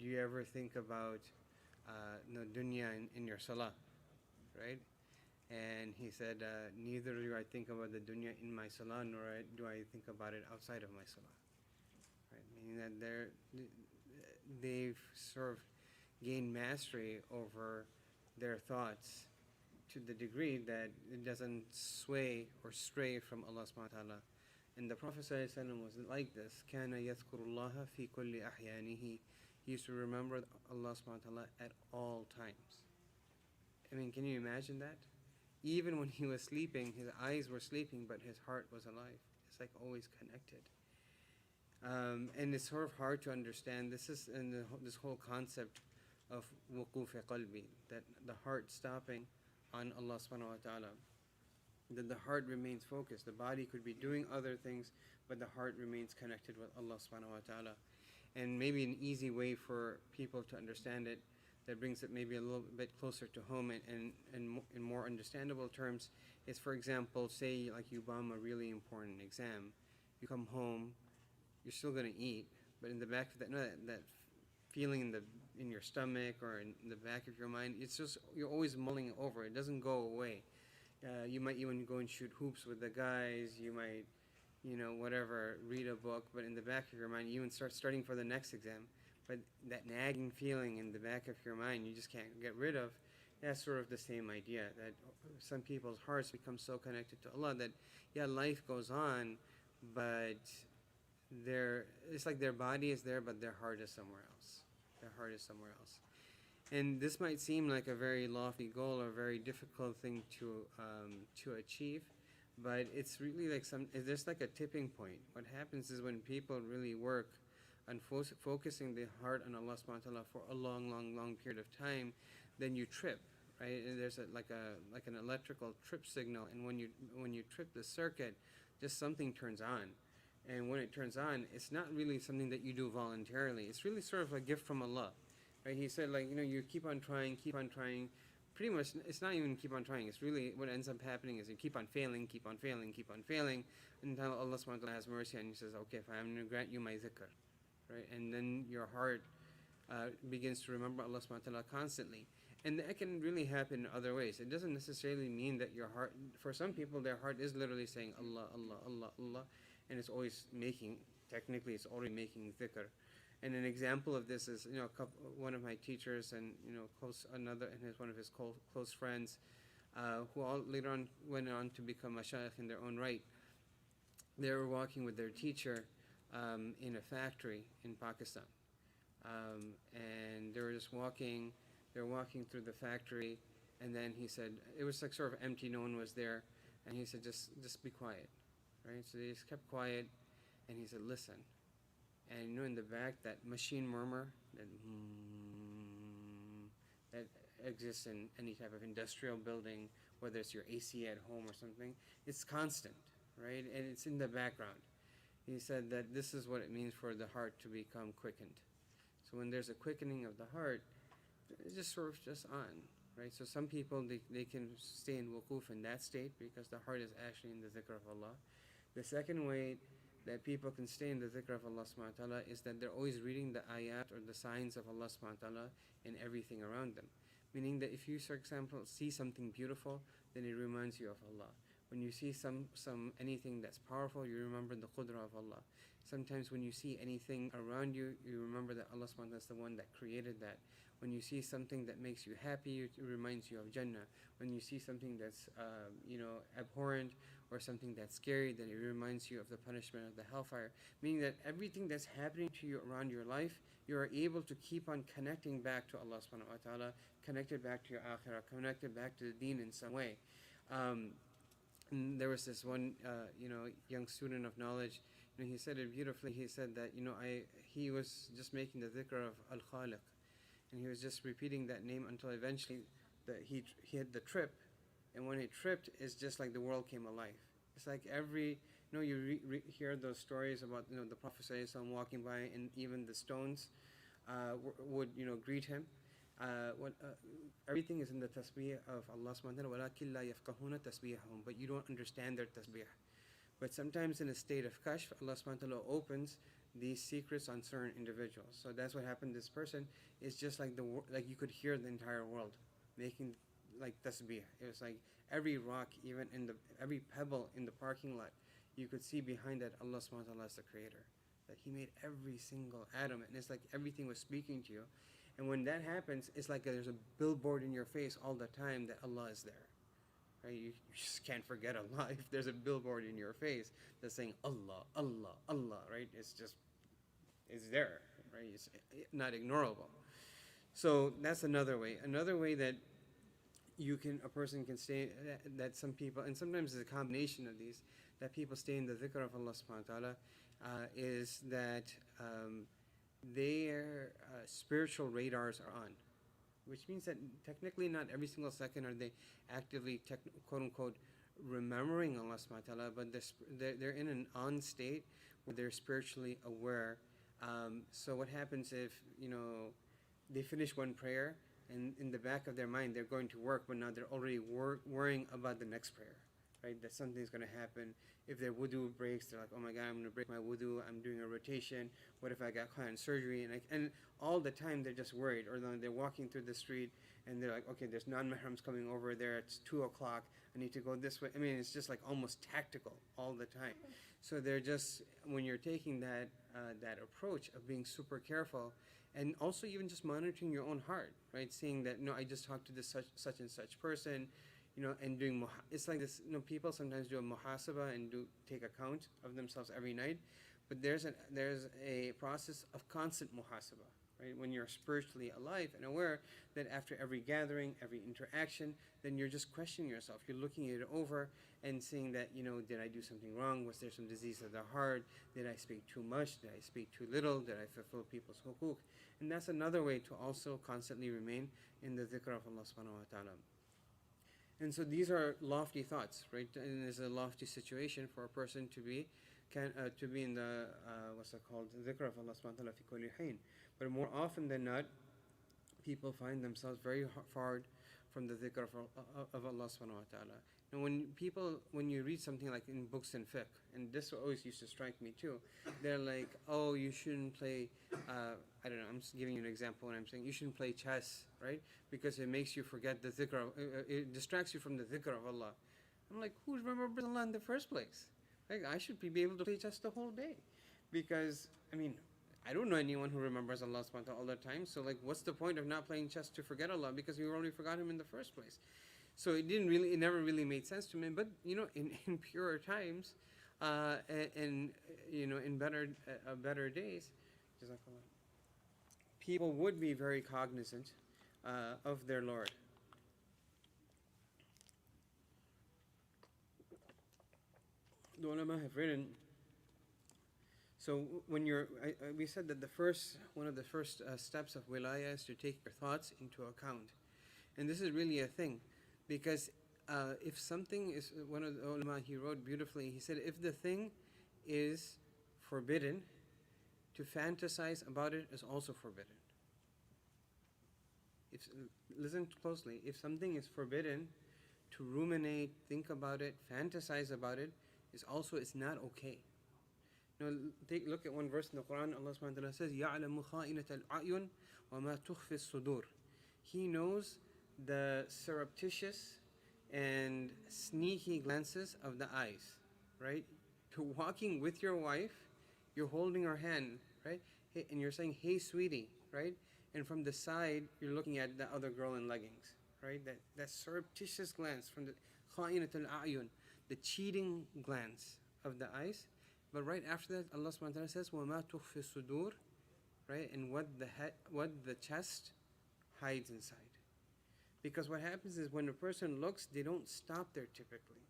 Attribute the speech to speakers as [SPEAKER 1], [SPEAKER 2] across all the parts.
[SPEAKER 1] do you ever think about no dunya in your salah, right? And he said, neither do I think about the dunya in my salah, nor do I think about it outside of my salah. Right? Meaning that they've sort of gained mastery over their thoughts to the degree that it doesn't sway or stray from Allah subhanahu wa ta'ala. And the Prophet ﷺ was like this. كَانَ يَذْكُرُ اللَّهَ فِي كُلِّ أَحْيَانِهِ. He used to remember Allah subhanahu wa ta'ala at all times. I mean, can you imagine that? Even when he was sleeping, his eyes were sleeping, but his heart was alive. It's like always connected. And it's sort of hard to understand. This is in this whole concept of wuquf qalbi, that the heart stopping on Allah subhanahu wa ta'ala. That the heart remains focused. The body could be doing other things, but the heart remains connected with Allah subhanahu wa ta'ala. And maybe an easy way for people to understand it, that brings it maybe a little bit closer to home and in more understandable terms, is, for example, say like you bomb a really important exam. You come home, you're still going to eat, but in the back of that feeling in your stomach or in the back of your mind, it's just, you're always mulling it over. It doesn't go away. You might even go and shoot hoops with the guys. You might, whatever, read a book, but in the back of your mind, you even start studying for the next exam. But that nagging feeling in the back of your mind, you just can't get rid of. That's sort of the same idea, that some people's hearts become so connected to Allah that, yeah, life goes on, but it's like their body is there, but their heart is somewhere else. Their heart is somewhere else. And this might seem like a very lofty goal or a very difficult thing to achieve, but it's really like there's like a tipping point. What happens is when people really work on focusing the heart on Allah subhanahu wa ta'ala for a long period of time, then you trip, right? And there's like an electrical trip signal, and when you trip the circuit, just something turns on. And when it turns on, it's not really something that you do voluntarily. It's really sort of a gift from Allah. Right? He said, like, you keep on trying. Pretty much, it's not even keep on trying. It's really what ends up happening is you keep on failing, until Allah subhanahu wa ta'ala has mercy and He says, okay, fine, I'm going to grant you my zikr. Right? And then your heart begins to remember Allah subhanahu wa ta'ala constantly. And that can really happen in other ways. It doesn't necessarily mean that your heart, for some people, their heart is literally saying Allah, Allah, Allah, Allah, and it's always technically it's already making dhikr. And an example of this is, one of my teachers and, one of his close friends, who all later on went on to become mashayikh in their own right. They were walking with their teacher in a factory in Pakistan. And they were just walking through the factory, and then he said, it was like sort of empty, no one was there, and he said, just be quiet, right? So they just kept quiet, and he said, listen. And in the back, that machine murmur, that exists in any type of industrial building, whether it's your AC at home or something, it's constant, right? And it's in the background. He said that this is what it means for the heart to become quickened. So when there's a quickening of the heart, it's just sort of just on, right? So some people, they can stay in wuquf in that state because the heart is actually in the zikr of Allah. The second way that people can stay in the zikr of Allah subhanahu wa ta'ala is that they're always reading the ayat or the signs of Allah subhanahu wa ta'ala in everything around them. Meaning that if you, for example, see something beautiful, then it reminds you of Allah. When you see anything that's powerful, you remember the qudra of Allah. Sometimes when you see anything around you, you remember that Allah subhanahu wa ta'ala is the one that created that. When you see something that makes you happy, it reminds you of Jannah. When you see something that's abhorrent or something that's scary, then it reminds you of the punishment of the hellfire. Meaning that everything that's happening to you around your life, you are able to keep on connecting back to Allah subhanahu wa ta'ala, connected back to your akhirah, connected back to the deen in some way. And there was this one, young student of knowledge. He said it beautifully. He said that, he was just making the dhikr of Al-Khaliq, and he was just repeating that name until eventually he had the trip, and when he tripped, it's just like the world came alive. It's like you hear those stories about the Prophet ﷺ walking by, and even the stones would greet him. Everything is in the tasbih of Allah subhanahu wa ta'ala, وَلَكِنْ لَا يَفْقَهُونَ تَسْبِيحَهُم, but you don't understand their tasbih. But sometimes in a state of kashf, Allah subhanahu wa ta'ala opens these secrets on certain individuals. So that's what happened to this person. It's just like like you could hear the entire world making like tasbih. It was like every rock, even in the every pebble in the parking lot, you could see behind that Allah subhanahu wa ta'ala is the creator. That He made every single atom, and it's like everything was speaking to you. And when that happens, it's like there's a billboard in your face all the time that Allah is there. Right? You just can't forget Allah if there's a billboard in your face that's saying Allah, Allah, Allah, right? It's just, it's there, right? It's not ignorable. So that's another way. Another way that a person can stay, that some people, and sometimes it's a combination of these, that people stay in the dhikr of Allah subhanahu wa ta'ala, is that their spiritual radars are on, which means that technically not every single second are they actively, quote unquote, remembering Allah subhanahu wa ta'ala, but they're in an on state where they're spiritually aware. So what happens if, they finish one prayer and in the back of their mind they're going to work, but now they're already worrying about the next prayer, right? That something's going to happen. If their wudu breaks, they're like, oh my God, I'm going to break my wudu. I'm doing a rotation. What if I got caught in surgery? And all the time they're just worried. Or they're walking through the street and they're like, okay, there's non-mahrams coming over there. It's 2 o'clock. I need to go this way. I mean, it's just like almost tactical all the time. So they're just, when you're taking that approach of being super careful, and also even just monitoring your own heart, right? Seeing that, I just talked to this such and such person, and doing, it's like this, people sometimes do a muhasabah and take account of themselves every night, but there's a process of constant muhasabah, right? When you're spiritually alive and aware that after every gathering, every interaction, then you're just questioning yourself. You're looking it over and seeing that, did I do something wrong? Was there some disease of the heart? Did I speak too much? Did I speak too little? Did I fulfill people's hukuk? And that's another way to also constantly remain in the dhikr of Allah subhanahu wa ta'ala. And so these are lofty thoughts, right? And it's a lofty situation for a person to be in the what's it called, dhikr of Allah subhanahu wa ta'ala fi kulli hain. But more often than not, people find themselves very far from the dhikr of Allah subhanahu wa ta'ala. And when you read something like in books and fiqh, and this always used to strike me too, they're like, oh, you shouldn't play, I don't know, I'm just giving you an example when I'm saying you shouldn't play chess, right? Because it makes you forget the dhikr, it distracts you from the dhikr of Allah. I'm like, who remembers Allah in the first place? Like, I should be able to play chess the whole day. Because, I don't know anyone who remembers Allah subhanahu wa ta'ala all the time, so like, what's the point of not playing chess to forget Allah? Because you already forgot Him in the first place. So it never really made sense to me. But in purer times, and in better days, people would be very cognizant of their Lord. The ulama have written. So when we said that one of the first steps of wilayah is to take your thoughts into account, and this is really a thing. Because if something is, one of the ulama, he wrote beautifully, he said, if the thing is forbidden, to fantasize about it is also forbidden. Listen closely, if something is forbidden, to ruminate, think about it, fantasize about it, it's not okay. Now, look at one verse in the Quran. Allah subhanahu wa ta'ala says, يَعْلَمُ خَائِنَةَ الْأَعْيُنِ وَمَا تُخْفِي الصُّدُورِ. He knows the surreptitious and sneaky glances of the eyes, right? You're walking with your wife, you're holding her hand, right? And you're saying, hey, sweetie, right? And from the side, you're looking at the other girl in leggings, right? That surreptitious glance from the kha'inat al-a'yun, the cheating glance of the eyes. But right after that, Allah subhanahu wa ta'ala says, وَمَا تُخْفِي الصُّدُورِ, right? And what the chest hides inside. Because what happens is when a person looks, they don't stop there typically.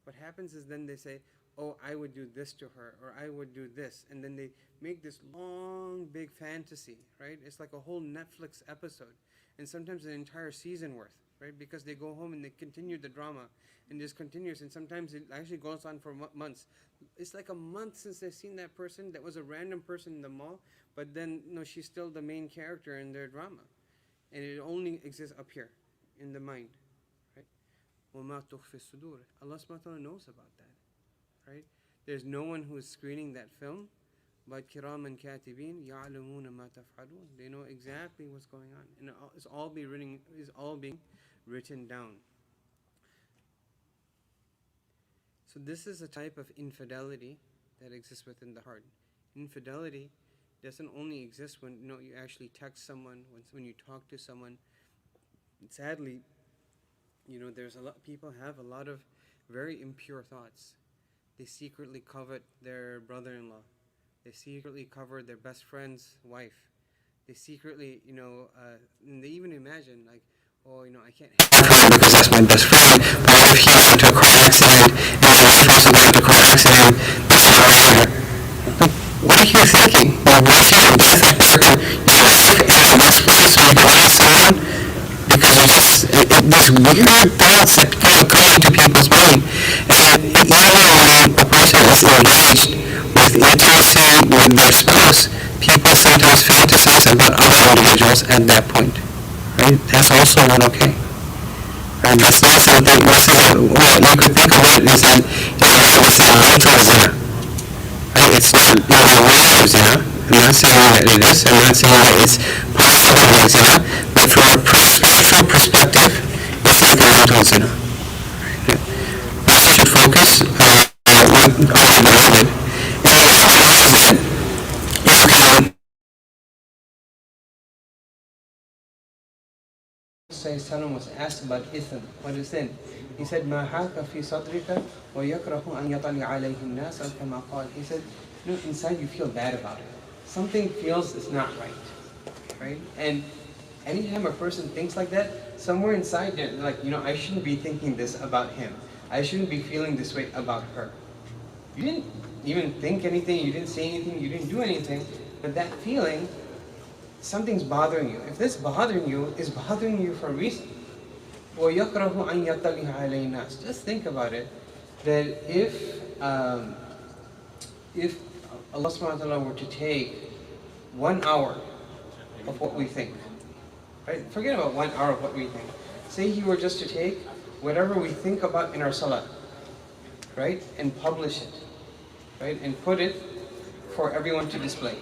[SPEAKER 1] What happens is then they say, oh, I would do this to her, or I would do this. And then they make this long, big fantasy, right? It's like a whole Netflix episode. And sometimes an entire season worth, right? Because they go home and they continue the drama. And this continues. And sometimes it actually goes on for months. It's like a month since they've seen that person that was a random person in the mall. But then, she's still the main character in their drama. And it only exists up here, in the mind, right? وَمَا تُخْفِي الصُّدُورِ. Allah subhanahu wa ta'ala knows about that, right? There's no one who is screening that film But kiraman katibin ya'lamuna ma taf'alun. They know exactly what's going on, and it's all being written down. So this is a type of infidelity that exists within the heart. Infidelity doesn't only exist when you actually text someone, when you talk to someone. Sadly, there's a lot. People have a lot of very impure thoughts. They secretly covet their brother-in-law. They secretly covet their best friend's wife. They secretly, and they even imagine like, oh, I can't have her because that's my best friend. But what if he got into a car accident and my wife also got into a car accident? That's how I have her. Like, what are you thinking? What if you can benefit your wife and your best friend so you can lie someone? Because these weird thoughts that kind of come into people's mind. And even when a person is engaged with intimacy with their spouse, people sometimes fantasize about other individuals at that point. Right? That's also not okay. Right? That's not something. Well, you could think of it as that it's a mental zina. Right? It's not a real zina. I'm not saying that it is. I'm not saying that it's possible to be zina. But from a spiritual perspective, it's like a mental zina. Right? We should focus on what Allah demanded. And the final is that you can. Salam was asked about ithm. What is sin? He said, "Ma haka fi sadrika wa yakrahu an yatali alayhi an-nas aw kama qala." He said, inside you feel bad about it. Something feels it's not right? And anytime a person thinks like that, somewhere inside they're like, I shouldn't be thinking this about him. I shouldn't be feeling this way about her. You didn't even think anything. You didn't say anything. You didn't do anything. But that feeling, something's bothering you. If this bothering you is bothering you for a reason. وَيَكْرَهُ أَن يَطَّلِعَ عَلَيْهِ النَّاسِ. Just think about it, that if Allah subhanahu wa ta'ala were to take 1 hour of what we think, right? Forget about 1 hour of what we think. Say He were just to take whatever we think about in our salah, right? And publish it, right? And put it for everyone to display.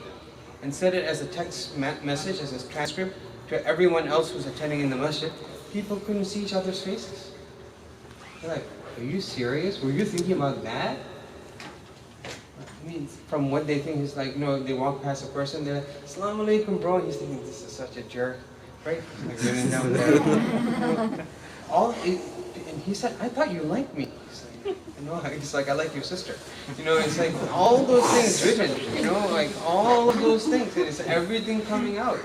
[SPEAKER 1] And set it as a text message, as a transcript to everyone else who's attending in the masjid. People couldn't see each other's faces. They're like, are you serious? Were you thinking about that? I mean, from what they think is like, they walk past a person, they're like, Assalamu alaikum, bro. He's thinking, this is such a jerk, right? Like, living down there. And he said, I thought you liked me. It's like, I like your sister. It's like all those things written, like all of those things. And it's everything coming out.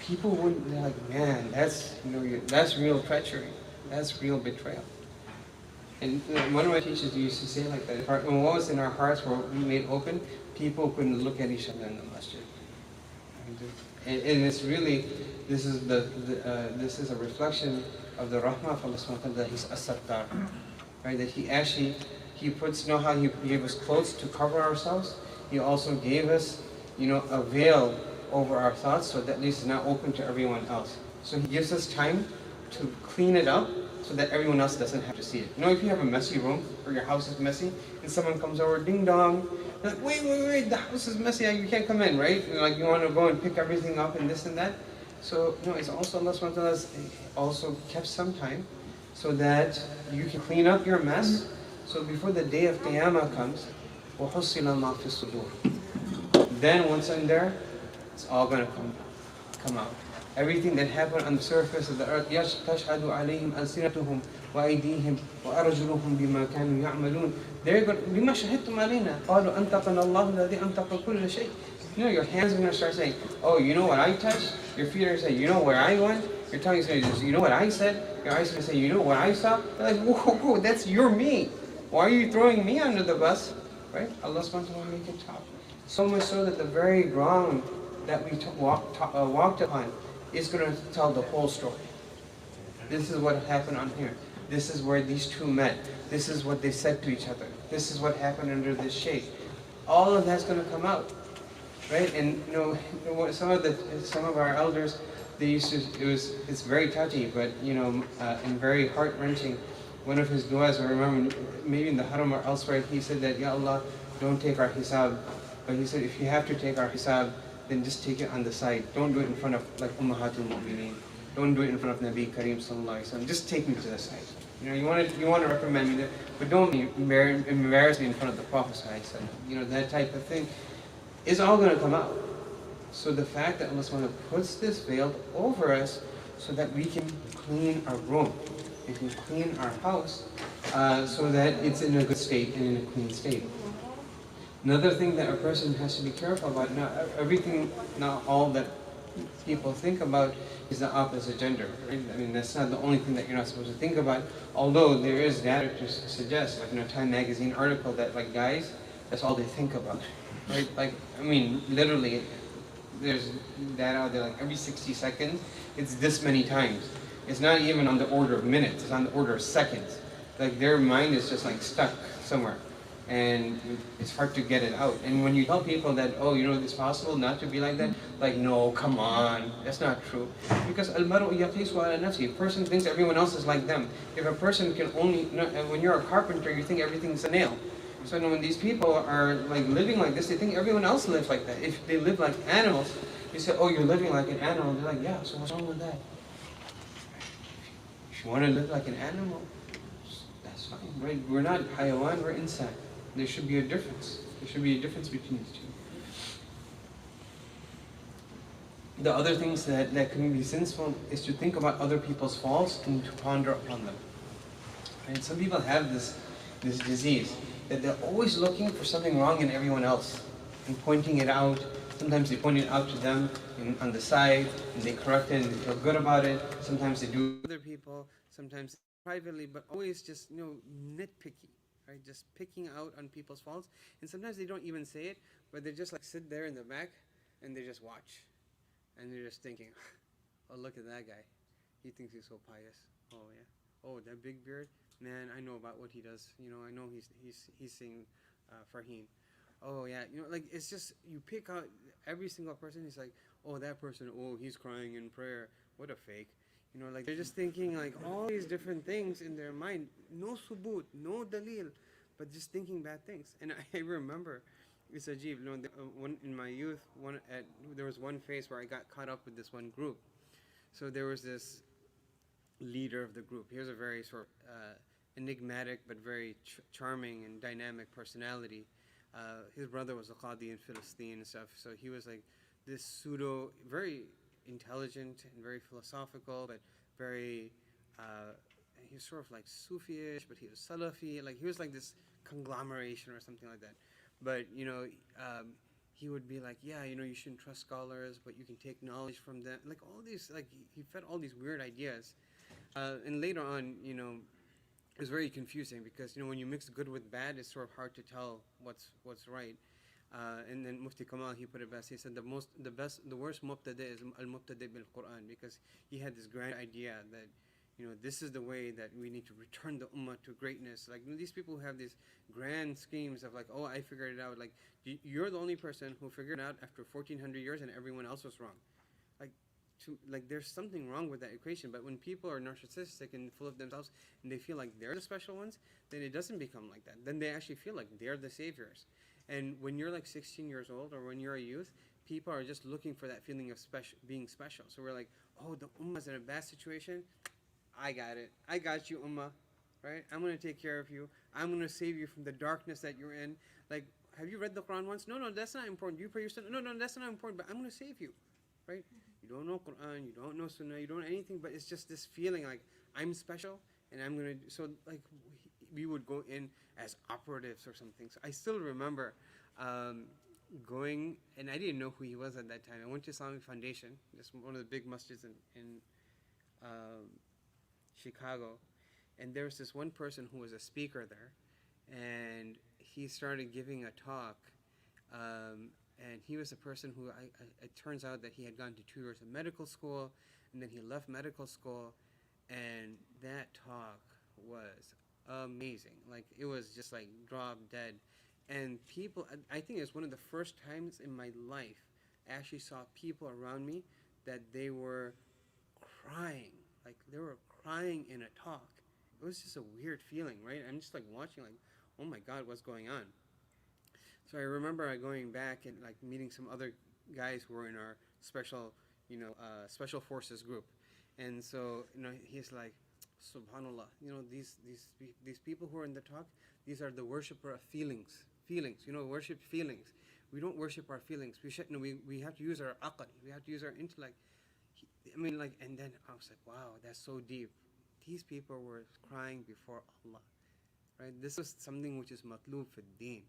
[SPEAKER 1] People wouldn't be like, man, that's real treachery. That's real betrayal. And one of my teachers used to say like that, when what was in our hearts were we made open, people couldn't look at each other in the masjid. And it's really, this is a reflection of the rahmah of Allah subhanahu wa ta'ala, that He's as-sattar. Right, that He puts, how He gave us clothes to cover ourselves. He also gave us, a veil over our thoughts, so that at least it's not open to everyone else. So He gives us time to clean it up, so that everyone else doesn't have to see it. If you have a messy room, or your house is messy, and someone comes over, ding dong, like, wait, the house is messy, you can't come in, right? Like you want to go and pick everything up and this and that. So it's also Allah subhanahu wa ta'ala also kept some time, so that you can clean up your mess. So before the day of Qiyamah comes, وَحُصِّلَ مَا فِي الصُّدُورِ. Then once in there, it's all going to come out. Everything that happened on the surface of the earth, تَشْهَدُ عَلَيْهِمْ أَلْسِنَتُهُم وَأَيْدِيهِمْ وَأَرْجُلُهُم بِمَا كَانُوا يَعْمَلُونَ. They're going, بِمَا شَهِدْتُمْ عَلَيْنَا قَالُوا أَنْطَقَنَا اللَّهُ الَّذِي أَنْطَقَ كُلَّ شَيْءٍ. Your hands are going to start saying, oh, you know what I touched? Your feet are going to say, you know where I went? Your tongue is going to say, you know what I said? Your eyes are going to say, you know what I saw? They're like, whoa, that's your me. Why are you throwing me under the bus? Right? Allah subhanahu wa ta'ala make it top. So much so that the very ground that we walked upon is going to tell the whole story. This is what happened on here. This is where these two met. This is what they said to each other. This is what happened under this shade. All of that's going to come out. Right? And some of our elders, they used to, it's very touchy, but and very heart-wrenching. One of his du'as, I remember, maybe in the haram or elsewhere, he said that, Ya Allah, don't take our hisab But he said, if you have to take our hisab, then just take it on the side. Don't do it in front of like Ummahatul Mu'mineen. Don't do it in front of Nabi Kareem Sallallahu Alaihi Wasallam. Just take me to the side. You want to reprimand me, but don't embarrass me in front of the Prophet Sallallahu Alaihi Wasallam. That type of thing is all going to come out. So the fact that Allah Subhanahu wa Ta'ala puts this veil over us so that we can clean our room, we can clean our house, so that it's in a good state and in a clean state. Another thing that a person has to be careful about, not all that people think about is the opposite gender. Right? I mean, that's not the only thing that you're not supposed to think about, although there is data to suggest, like in a Time magazine article, that like guys, that's all they think about. Right? Like, I mean, literally, there's data out there, like every 60 seconds, it's this many times. It's not even on the order of minutes, it's on the order of seconds. Like their mind is just like stuck somewhere. And it's hard to get it out. And when you tell people that, it's possible not to be like that, like, no, come on, that's not true. Because al-mar'u yaqisu ala nafsi. A person thinks everyone else is like them. If a person can only, when you're a carpenter, you think everything's a nail. So when these people are like living like this, they think everyone else lives like that. If they live like animals, you say, oh, you're living like an animal. They're like, yeah, so what's wrong with that? If you want to live like an animal, that's fine, right? We're not hayawan, we're insect. There should be a difference. There should be a difference between these two. The other things that can be sinful is to think about other people's faults and to ponder upon them. And some people have this disease, that they're always looking for something wrong in everyone else and pointing it out. Sometimes they point it out to them on the side, and they correct it and they feel good about it. Sometimes they do it to other people, sometimes privately, but always just nitpicky. Right, just picking out on people's faults, and sometimes they don't even say it, but they just like sit there in the back and they just watch, and they're just thinking, oh, look at that guy, he thinks he's so pious. Oh yeah, oh, that big beard, man, I know about what he does. I know he's saying Farheen. Oh yeah, like it's just you pick out every single person. He's like, oh, that person, oh, he's crying in prayer. What a fake. Like they're just thinking like all these different things in their mind. No subut, no dalil, but just thinking bad things. And I remember, it's ajib, one in my youth, there was one phase where I got caught up with this one group. So there was this leader of the group. He was a very sort of enigmatic but very charming and dynamic personality. His brother was a qadi in Palestine and stuff. So he was like this very intelligent and very philosophical, but very he was sort of like Sufi-ish, but he was Salafi. Like he was like this conglomeration or something like that. But he would be like, yeah, you shouldn't trust scholars, but you can take knowledge from them. Like all these, like he fed all these weird ideas. And later on, it was very confusing because when you mix good with bad, it's sort of hard to tell what's right. And then Mufti Kamal, he put it best. He said the worst mubtadi is al-mubtadi bil-Quran, because he had this grand idea that this is the way that we need to return the ummah to greatness. Like these people who have these grand schemes of like, oh, I figured it out. Like you're the only person who figured it out after 1400 years, and everyone else was wrong. Like there's something wrong with that equation. But when people are narcissistic and full of themselves and they feel like they're the special ones, then it doesn't become like that. Then they actually feel like they're the saviors. And when you're like 16 years old or when you're a youth, people are just looking for that feeling of being special. So we're like, oh, the ummah's in a bad situation. I got it. I got you, ummah. Right? I'm going to take care of you. I'm going to save you from the darkness that you're in. Like, have you read the Quran once? No, that's not important. Do you pray your sunnah? No, that's not important, but I'm going to save you. Right? You don't know Quran, you don't know Sunnah, you don't know anything, but it's just this feeling like I'm special and I'm going to... So, like, we would go in as operatives or something. So I still remember going, and I didn't know who he was at that time. I went to Islamic Foundation, just one of the big masjids in Chicago, and there was this one person who was a speaker there, and he started giving a talk, and he was a person who, it turns out that he had gone to 2 years of medical school, and then he left medical school, and that talk was amazing. Like, it was just like drop dead. And people, I think it was one of the first times in my life I actually saw people around me that they were crying. Like, they were crying in a talk. It was just a weird feeling, right? I'm just like watching like, oh my God, what's going on? So I remember going back and like meeting some other guys who were in our special, special forces group, and so he's like, Subhanallah, these people who are in the talk, these are the worshiper of feelings, worship feelings. We don't worship our feelings. We should, we have to use our aql. We have to use our intellect. And then I was like, wow, that's so deep. These people were crying before Allah, right? This was something which is matlub fi deen.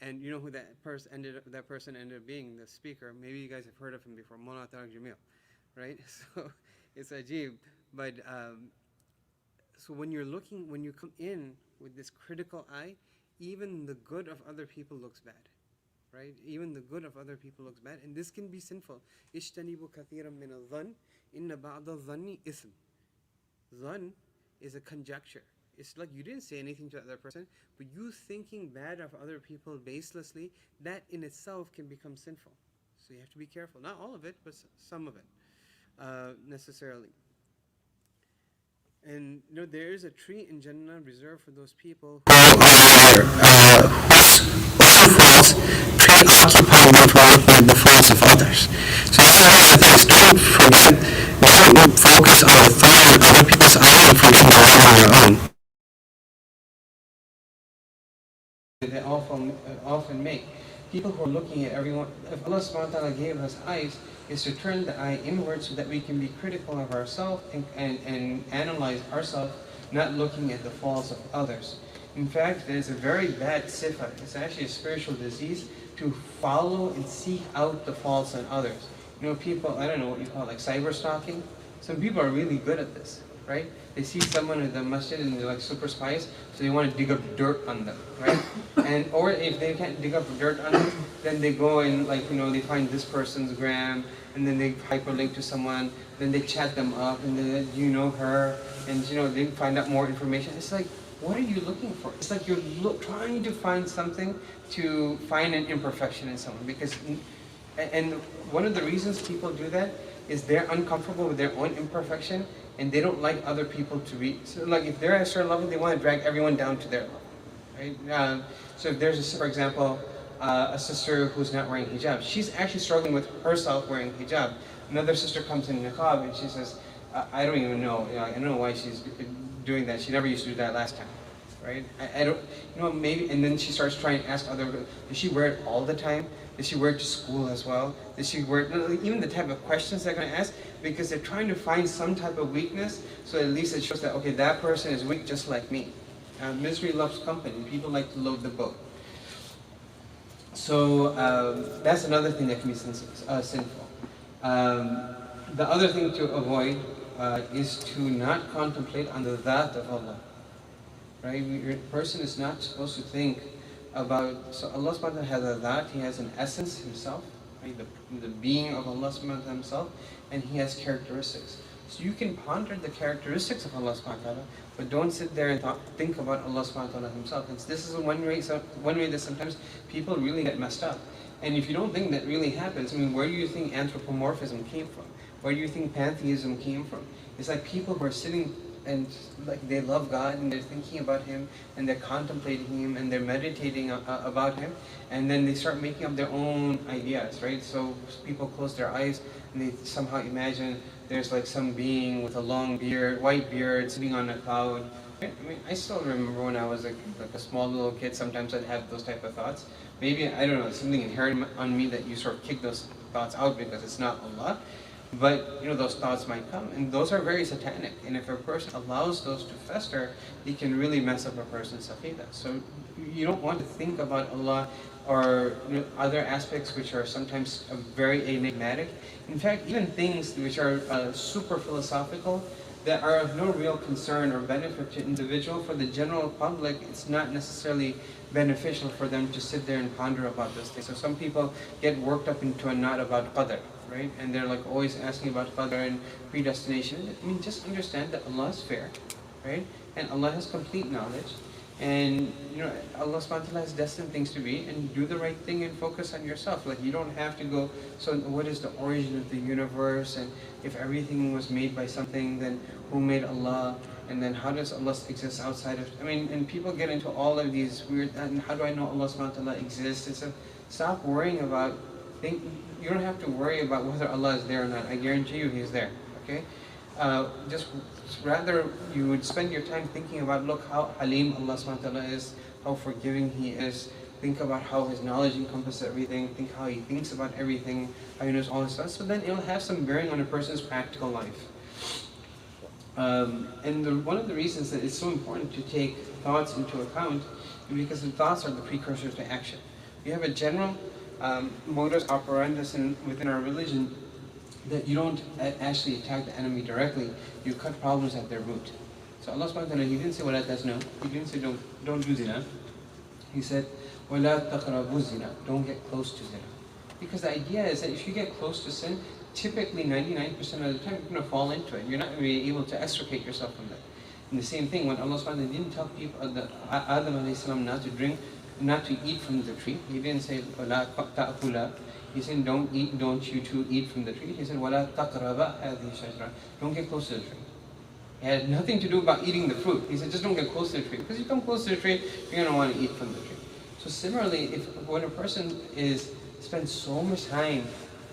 [SPEAKER 1] And you know who that person ended up being, the speaker. Maybe you guys have heard of him before, Mullah Tariq Jamil, right? So it's ajib. But so when you come in with this critical eye, even the good of other people looks bad, right? Even the good of other people looks bad, and this can be sinful. Ishtanibu kathiran min al-dhann, inna ba'da dhanni ism. Dhann is a conjecture. It's like you didn't say anything to the other person, but you thinking bad of other people baselessly, that in itself can become sinful. So you have to be careful. Not all of it, but some of it, necessarily. And there is a tree in Jannah reserved for those people whose faults preoccupy them for looking at the faults of others. So this is one of the things. Don't focus on the thorn in other people's eye and forget the light on your own. They often make. People who are looking at everyone, if Allah subhanahu wa ta'ala gave us eyes, is to turn the eye inward so that we can be critical of ourselves and analyze ourselves, not looking at the faults of others. In fact, there's a very bad sifa. It's actually a spiritual disease to follow and seek out the faults in others. People, I don't know what you call it, like cyber stalking. Some people are really good at this, right? They see someone in the masjid and they're like super spies, so they want to dig up dirt on them, right? Or if they can't dig up dirt on them, then they go and they find this person's gram, and then they hyperlink to someone, then they chat them up, and then you know her, and they find out more information. It's like, what are you looking for? It's like you're trying to find something to find an imperfection in someone, and one of the reasons people do that is they're uncomfortable with their own imperfection, and they don't like other people to be. So like if they're at a certain level, they want to drag everyone down to their level, right? So if there's, for example, a sister who's not wearing hijab, she's actually struggling with herself wearing hijab. Another sister comes in niqab and she says, I don't even know. I don't know why she's doing that. She never used to do that last time, right? I don't, maybe. And then she starts trying to ask other, does she wear it all the time? Does she wear it to school as well? Does she wear it, even the type of questions they're going to ask, because they're trying to find some type of weakness, so at least it shows that, okay, that person is weak just like me. Misery loves company. People like to load the boat. So that's another thing that can be sinful. The other thing to avoid is to not contemplate on the dhat of Allah. Right? A person is not supposed to think about, so Allah subhanahu wa ta'ala has a dhat, He has an essence Himself, right? The being of Allah subhanahu wa ta'ala Himself, and He has characteristics. So you can ponder the characteristics of Allah subhanahu wa ta'ala, but don't sit there and think about Allah subhanahu wa ta'ala Himself. And this is one way that sometimes people really get messed up. And if you don't think that really happens, where do you think anthropomorphism came from? Where do you think pantheism came from? It's like people who are sitting and like they love God and they're thinking about Him and they're contemplating Him and they're meditating about Him, and then they start making up their own ideas, right? So people close their eyes and they somehow imagine there's like some being with a long beard, white beard, sitting on a cloud. I still remember when I was like a small little kid, sometimes I'd have those type of thoughts. Maybe, I don't know, something inherent on me that you sort of kick those thoughts out because it's not Allah. But those thoughts might come, and those are very satanic. And if a person allows those to fester, it can really mess up a person's aqidah. So you don't want to think about Allah or other aspects which are sometimes very enigmatic. In fact, even things which are super philosophical that are of no real concern or benefit to individual, for the general public, it's not necessarily beneficial for them to sit there and ponder about those things. So some people get worked up into a knot about qadr, right? And they're like always asking about qadr and predestination. Just understand that Allah is fair, right? And Allah has complete knowledge. And Allah subhanahu wa ta'ala has destined things to be, and do the right thing and focus on yourself. Like, you don't have to go, so what is the origin of the universe? And if everything was made by something, then who made Allah? And then how does Allah exist outside of, and people get into all of these weird, and how do I know Allah subhanahu wa ta'ala exists? It's stop worrying about, you don't have to worry about whether Allah is there or not. I guarantee you He's there, okay? Just rather you would spend your time thinking about, look how Halim Allah subhanahu wa ta'ala is, how forgiving He is. Think about how His knowledge encompasses everything. Think how He thinks about everything, how He knows all this stuff. So then it'll have some bearing on a person's practical life. One of the reasons that it's so important to take thoughts into account is because the thoughts are the precursors to action. We have a general modus operandi within our religion that you don't actually attack the enemy directly, you cut problems at their root. So Allah subhanahu wa ta'ala, He didn't say wala tasnu, He didn't say don't do zina. He said wala taqrabu zina, don't get close to zina. Because the idea is that if you get close to sin, typically 99% of the time you're going to fall into it. You're not going to be able to extricate yourself from that. And the same thing, when Allah subhanahu wa ta'ala didn't tell people, Adam alayhi salam, not to drink, not to eat from the tree, He didn't say wala ta'kula. He said, don't you two eat from the tree. He said, وَلَا تَقْرَبَ هَذِهِ الشَّجْرَةِ, don't get close to the tree. It had nothing to do about eating the fruit. He said, just don't get close to the tree. Because you come close to the tree, you're going to want to eat from the tree. So similarly, when a person spends so much time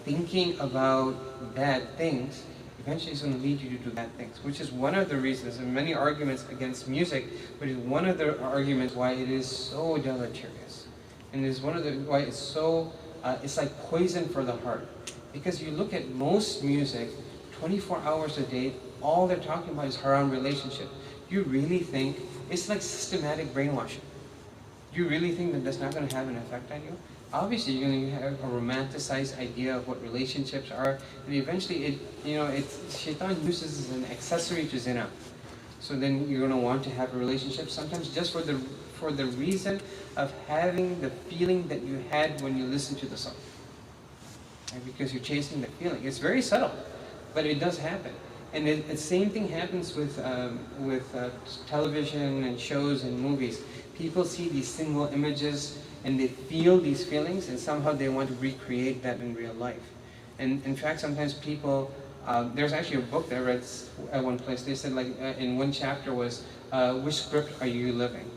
[SPEAKER 1] thinking about bad things, eventually it's going to lead you to do bad things, which is one of the reasons, and many arguments against music, but it's one of the arguments why it is so deleterious. And it's one of the why it's so it's like poison for the heart. Because you look at most music, 24 hours a day, all they're talking about is haram relationship. You really think it's like systematic brainwashing? You really think that that's not going to have an effect on you? Obviously, you're going to have a romanticized idea of what relationships are, and eventually, shaitan uses as an accessory to zina. So then you're going to want to have a relationship, sometimes just for the reason of having the feeling that you had when you listened to the song. Right? Because you're chasing that feeling. It's very subtle, but it does happen. And the same thing happens with television and shows and movies. People see these single images and they feel these feelings, and somehow they want to recreate that in real life. And in fact, sometimes people, there's actually a book that I read at one place. They said, like, in one chapter was, which script are you living?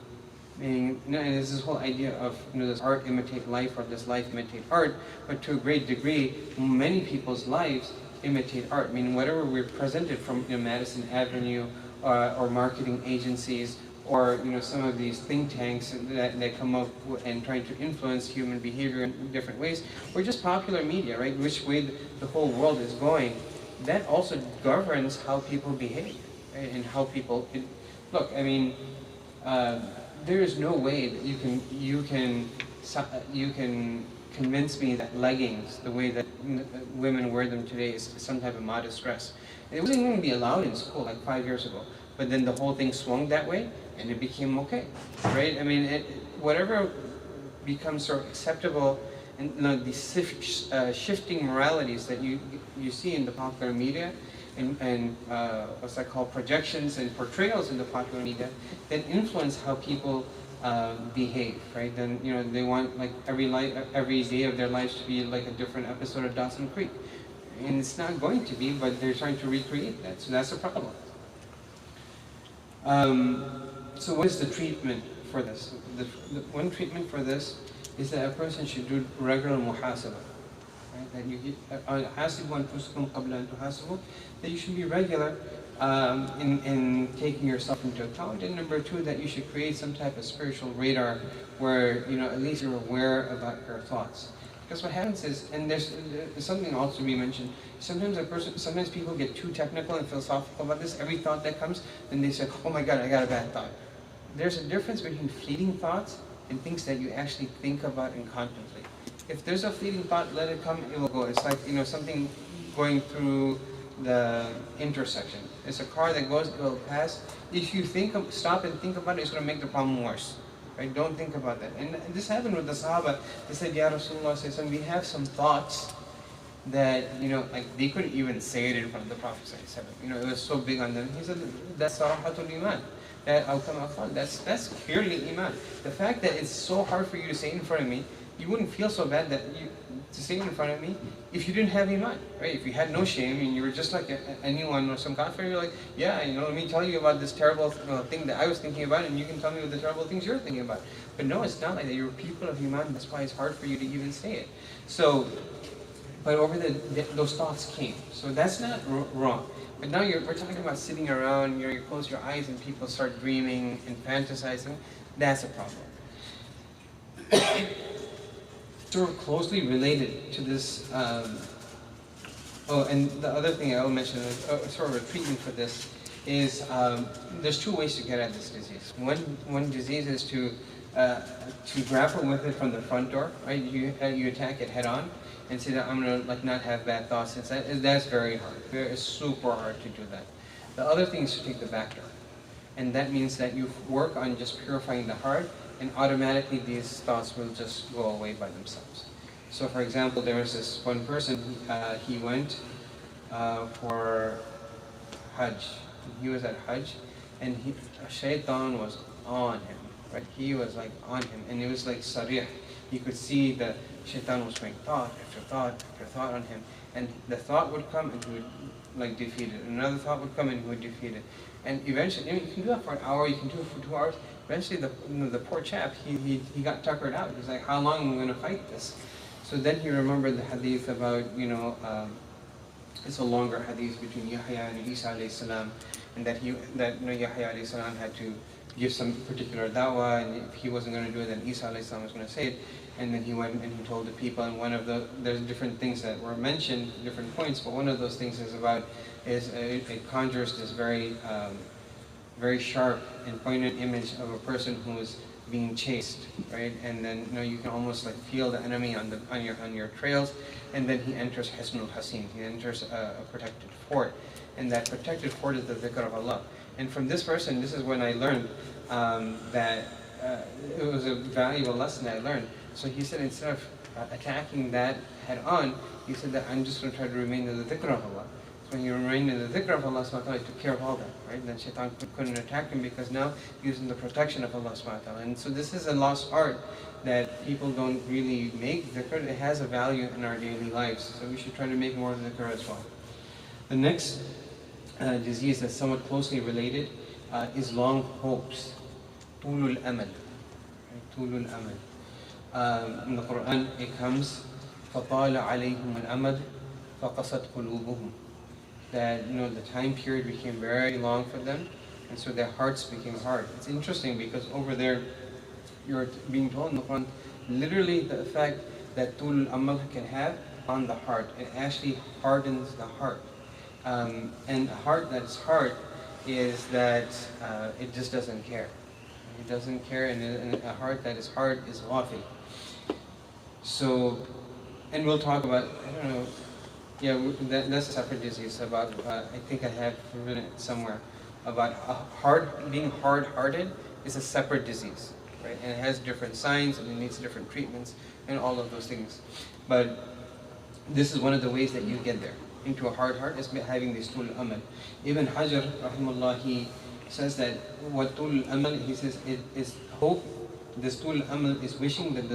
[SPEAKER 1] Meaning, and there's this whole idea of, does art imitate life, or does life imitate art? But to a great degree, many people's lives imitate art. Meaning, whatever we're presented from Madison Avenue or marketing agencies, or some of these think tanks that come up and trying to influence human behavior in different ways, or just popular media, right? Which way the whole world is going, that also governs how people behave, right? And how people look. There is no way that you can convince me that leggings, the way that women wear them today, is some type of modest dress. It wasn't going to be allowed in school like 5 years ago, but then the whole thing swung that way, and it became okay, right? Whatever becomes sort of acceptable, and these shifting moralities that you see in the popular media, and what's that called, projections and portrayals in the popular media, that influence how people behave, right? Then they want like every day of their lives to be like a different episode of Dawson Creek, and it's not going to be, but they're trying to recreate that, so that's a problem. So what is the treatment for this? The one treatment for this is that a person should do regular muhasabah. Right? That you that you should be regular in taking yourself into account. And number two, that you should create some type of spiritual radar where at least you're aware about your thoughts. Because what happens is, and there's something also to be mentioned, sometimes people get too technical and philosophical about this. Every thought that comes, then they say, oh my God, I got a bad thought. There's a difference between fleeting thoughts and things that you actually think about and contemplate. If there's a fleeting thought, let it come, it will go. It's like, something going through the intersection. It's a car that goes, it will pass. If you stop and think about it, it's going to make the problem worse. Right? Don't think about that. And this happened with the Sahaba. They said, Ya Rasulullah, we have some thoughts that, like they couldn't even say it in front of the Prophet ﷺ. It was so big on them. He said, that's sarahatul iman. That's clearly iman. The fact that it's so hard for you to say it in front of me, you wouldn't feel so bad to say it in front of me if you didn't have iman, right? If you had no shame and you were just like anyone or some kafir, you're like, yeah, let me tell you about this terrible thing that I was thinking about, and you can tell me what the terrible things you're thinking about. But no, it's not like that. You're people of iman. That's why it's hard for you to even say it. So, but over those thoughts came. So that's not wrong. But now we're talking about sitting around, you close your eyes and people start dreaming and fantasizing. That's a problem. Sort of closely related to this. And the other thing I will mention is sort of a treatment for this is there's two ways to get at this disease. One disease is to grapple with it from the front door, right? You attack it head on and say that I'm gonna not have bad thoughts. That's very hard. It's super hard to do that. The other thing is to take the back door, and that means that you work on just purifying the heart, and automatically these thoughts will just go away by themselves. So, for example, there was this one person. He went for Hajj. He was at Hajj, and Shaitan was on him. Right? He was on him, and it was like sarih. You could see the Shaitan was going thought after thought after thought on him, and the thought would come and he would defeat it. Another thought would come and he would defeat it. And eventually, you can do that for an hour. You can do it for 2 hours. Eventually, the poor chap, he got tuckered out. He's like, how long am I going to fight this? So then he remembered the hadith about, it's a longer hadith between Yahya and Isa alayhi salam, and that Yahya alayhi salam had to give some particular da'wah, and if he wasn't going to do it, then Isa alayhi salam was going to say it. And then he went and he told the people, and there's different things that were mentioned, different points, but one of those things it conjures this very, very sharp and poignant image of a person who is being chased, right? And then you can almost feel the enemy on your trails, and then he enters Hisnul Hasin. He enters a protected fort, and that protected fort is the dhikr of Allah. And from this person, this is when I learned that it was a valuable lesson I learned. So he said, instead of attacking that head on, he said that I'm just going to try to remain in the dhikr of Allah. So when you remain in the dhikr of Allah subhanahu wa ta'ala, he took care of all that, right? Then Shaitan couldn't attack him because now he was in the protection of Allah subhanahu wa ta'ala. And so this is a lost art that people don't really make dhikr. It has a value in our daily lives. So we should try to make more dhikr as well. The next disease that's somewhat closely related is long hopes. Tulul amal. Tulul amal. In the Quran, it comes, فَطَالَ عَلَيْهُمُ الْأَمَدُ فَقَصَتْ قُلُوبُهُم. That the time period became very long for them, and so their hearts became hard. It's interesting because over there, you're being told in the Quran, literally the effect that tul amal can have on the heart. It actually hardens the heart. And a heart that's hard is that it just doesn't care. It doesn't care, and a heart that is hard is wafi. So, and we'll talk about, I don't know, yeah, that's a separate disease about, I think I have written it somewhere, about being hard-hearted is a separate disease, right? And it has different signs, and it needs different treatments, and all of those things. But this is one of the ways that you get there, into a hard heart, is having this tul amal. Ibn Hajar, rahimahullah, he says that what tul amal, he says, it is hope. This tul amal is wishing what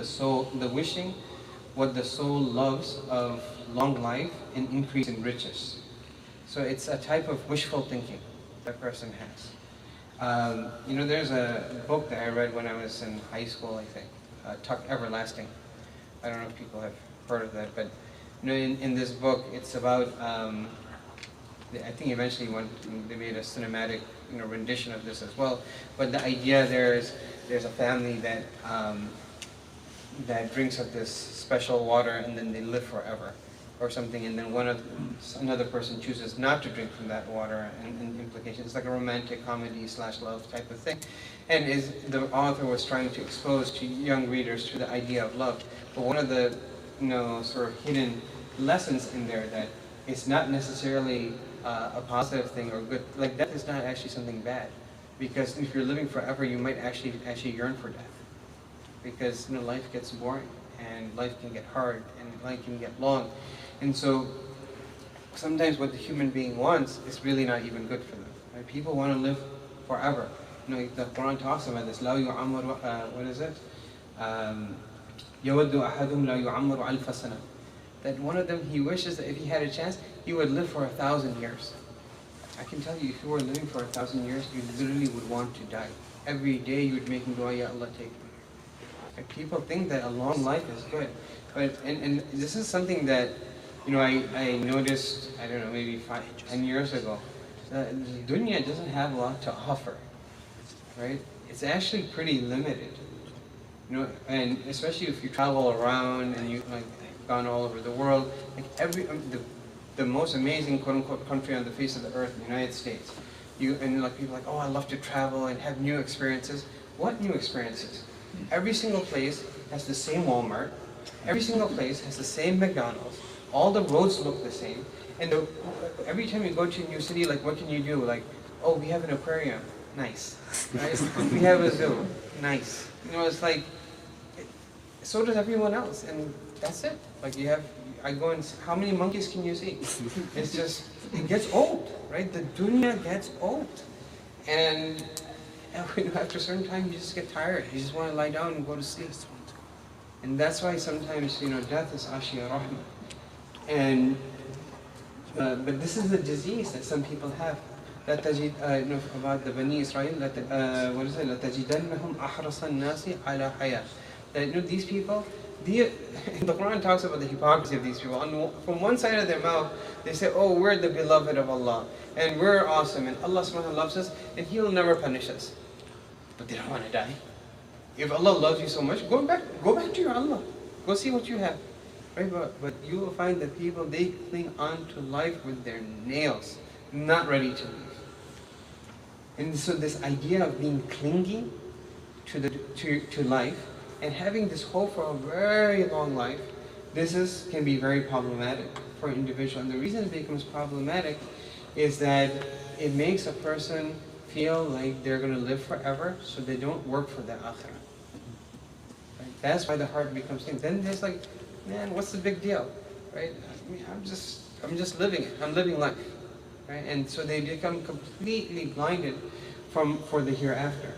[SPEAKER 1] the soul loves of long life and increase in riches. So it's a type of wishful thinking that person has. There's a book that I read when I was in high school, I think, Tuck Everlasting. I don't know if people have heard of that, but in this book, it's about, I think eventually they made a cinematic rendition of this as well. But the idea there's a family that drinks of this special water, and then they live forever or something, and then another person chooses not to drink from that water, and implications. It's like a romantic comedy / love type of thing. And the author was trying to expose to young readers to the idea of love. But one of the sort of hidden lessons in there, that it's not necessarily a positive thing or good. Like, death is not actually something bad, because if you're living forever, you might actually yearn for death, because life gets boring, and life can get hard, and life can get long. And so sometimes what the human being wants is really not even good for them. Right? People want to live forever. The Quran talks about this. لا يعمر, what is it? يود أحدهم لا يعمر ألف سنة. That one of them, he wishes that if he had a chance, he would live for 1,000 years. I can tell you, if you were living for 1,000 years, you literally would want to die. Every day you would make dua, Ya Allah, take me. Like, people think that a long life is good. But, and this is something that, I noticed, I don't know, maybe 10 years ago. The dunya doesn't have a lot to offer, right? It's actually pretty limited. And especially if you travel around and you gone all over the world, the most amazing quote unquote country on the face of the earth, the United States. People are like, oh, I love to travel and have new experiences. What new experiences? Every single place has the same Walmart. Every single place has the same McDonald's. All the roads look the same. And every time you go to a new city, what can you do? Oh, we have an aquarium. Nice. Right? We have a zoo. Nice. It's like, so does everyone else. And that's it. I go and how many monkeys can you see? It's just, it gets old, right? The dunya gets old. And after a certain time, you just get tired. You just want to lie down and go to sleep. And that's why sometimes, death is ashiya rahma. And, but this is the disease that some people have. About the Bani Israel, what is it? لَتَجِدَنَّهُمْ أَحْرَصَ النَّاسِ عَلَى حَيَاةٍ. That the Quran talks about the hypocrisy of these people. From one side of their mouth, they say, oh, we're the beloved of Allah, and we're awesome, and Allah subhanahu wa ta'ala loves us, and He will never punish us. But they don't want to die. If Allah loves you so much, go back to your Allah. Go see what you have. Right? But you will find that people, they cling on to life with their nails, not ready to leave. And so this idea of being clingy to life and having this hope for a very long life, can be very problematic for an individual. And the reason it becomes problematic is that it makes a person feel like they're going to live forever, so they don't work for the akhirah. Right? That's why the heart becomes thin. Then there's man, what's the big deal? Right? I'm just living it. I'm living life. Right? And so they become completely blinded for the hereafter.